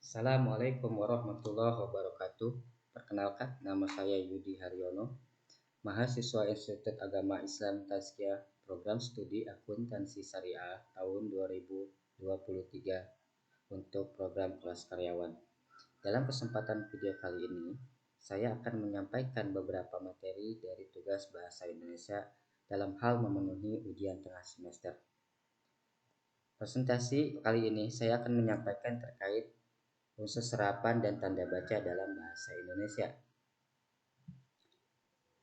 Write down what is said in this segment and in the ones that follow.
Assalamualaikum warahmatullahi wabarakatuh. Perkenalkan, nama saya Yudi Haryono, mahasiswa Institut Agama Islam Tazkiyah, Program Studi Akuntansi Syariah tahun 2023 untuk program kelas karyawan. Dalam kesempatan video kali ini, saya akan menyampaikan beberapa materi dari tugas bahasa Indonesia dalam hal memenuhi ujian tengah semester. Presentasi kali ini saya akan menyampaikan terkait unsur serapan dan tanda baca dalam bahasa Indonesia.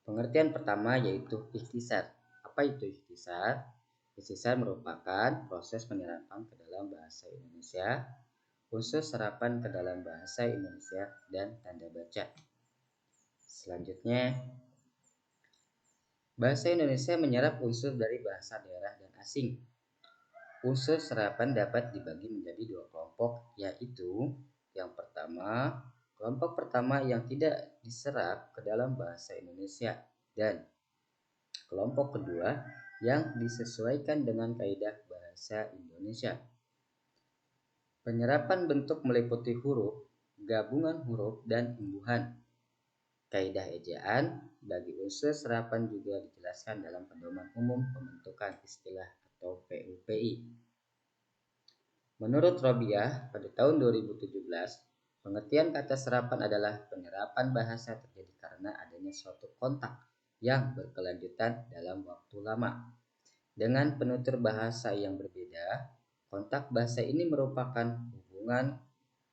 Pengertian pertama yaitu ikhtisar. Apa itu ikhtisar? Ikhtisar merupakan proses penyerapan ke dalam bahasa Indonesia, unsur serapan ke dalam bahasa Indonesia, dan tanda baca. Selanjutnya, bahasa Indonesia menyerap unsur dari bahasa daerah dan asing. Unsur serapan dapat dibagi menjadi dua kelompok, yaitu yang pertama, kelompok pertama yang tidak diserap ke dalam bahasa Indonesia, dan kelompok kedua yang disesuaikan dengan kaidah bahasa Indonesia. Penyerapan bentuk meliputi huruf, gabungan huruf, dan imbuhan. Kaidah ejaan bagi unsur serapan juga dijelaskan dalam pedoman umum pembentukan istilah atau PUPI. Menurut Robiah, pada tahun 2017, pengertian kata serapan adalah penyerapan bahasa terjadi karena adanya suatu kontak yang berkelanjutan dalam waktu lama. Dengan penutur bahasa yang berbeda, kontak bahasa ini merupakan hubungan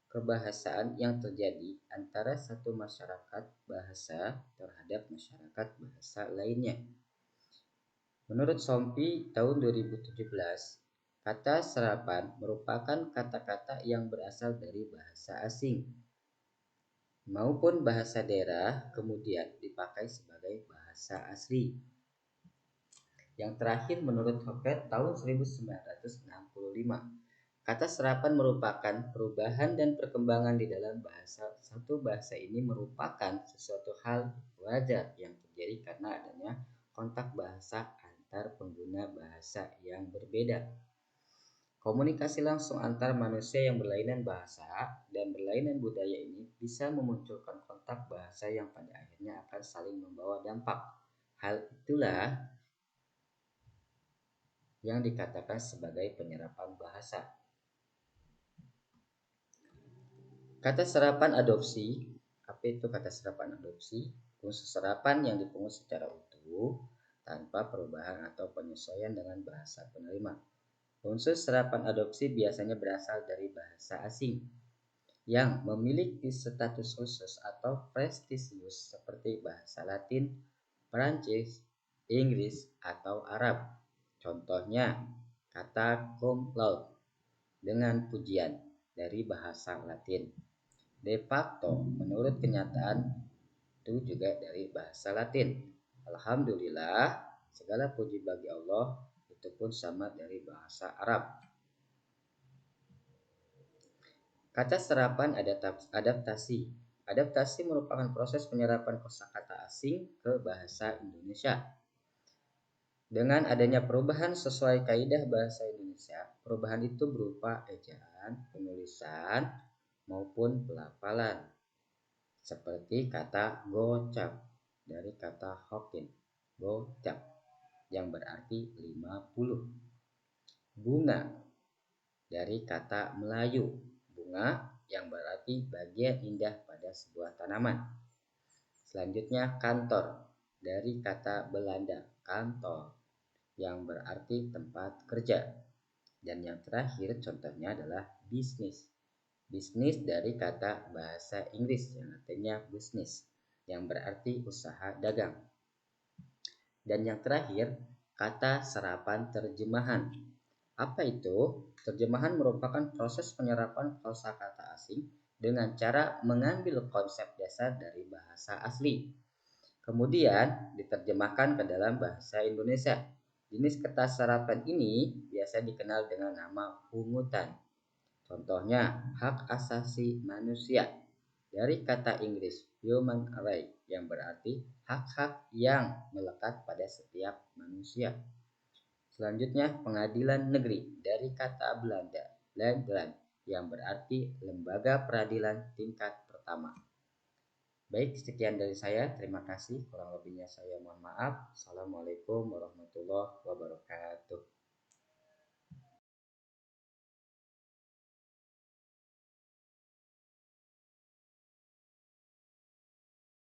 kebahasaan yang terjadi antara satu masyarakat bahasa terhadap masyarakat bahasa lainnya. Menurut Sompi tahun 2017, kata serapan merupakan kata-kata yang berasal dari bahasa asing maupun bahasa daerah kemudian dipakai sebagai bahasa asli. Yang terakhir menurut Hopet tahun 1965, kata serapan merupakan perubahan dan perkembangan di dalam bahasa. Satu bahasa ini merupakan sesuatu hal wajar yang terjadi karena adanya kontak bahasa antar pengguna bahasa yang berbeda. Komunikasi langsung antar manusia yang berlainan bahasa dan berlainan budaya ini bisa memunculkan kontak bahasa yang pada akhirnya akan saling membawa dampak. Hal itulah yang dikatakan sebagai penyerapan bahasa. Kata serapan adopsi. Apa itu kata serapan adopsi? Unsur serapan yang dipungut secara utuh tanpa perubahan atau penyesuaian dengan bahasa penerima. Unsur serapan adopsi biasanya berasal dari bahasa asing yang memiliki status khusus atau prestisius seperti bahasa Latin, Perancis, Inggris, atau Arab. Contohnya, kata cum laude dengan pujian dari bahasa Latin. De facto, menurut kenyataan, itu juga dari bahasa Latin. Alhamdulillah, segala puji bagi Allah, itu pun sama dari bahasa Arab. Kata serapan adaptasi. Adaptasi merupakan proses penyerapan kosakata asing ke bahasa Indonesia. Dengan adanya perubahan sesuai kaidah bahasa Indonesia, perubahan itu berupa ejaan, penulisan, maupun pelafalan. Seperti kata gocap dari kata Hokkien, gocap, yang berarti 50. Bunga dari kata Melayu, bunga, yang berarti bagian indah pada sebuah tanaman. Selanjutnya kantor dari kata Belanda, kantor, yang berarti tempat kerja. Dan yang terakhir contohnya adalah bisnis. Bisnis dari kata bahasa Inggris yang artinya business, yang berarti usaha dagang. Dan yang terakhir, kata serapan terjemahan. Apa itu? Terjemahan merupakan proses penyerapan kosakata asing dengan cara mengambil konsep dasar dari bahasa asli, kemudian diterjemahkan ke dalam bahasa Indonesia. Jenis kata serapan ini biasa dikenal dengan nama pungutan. Contohnya, hak asasi manusia dari kata Inggris human right, yang berarti hak-hak yang melekat pada setiap manusia. Selanjutnya, pengadilan negeri dari kata Belanda, Landland, yang berarti lembaga peradilan tingkat pertama. Baik, sekian dari saya. Terima kasih. Kurang lebihnya saya mohon maaf. Assalamualaikum warahmatullahi wabarakatuh.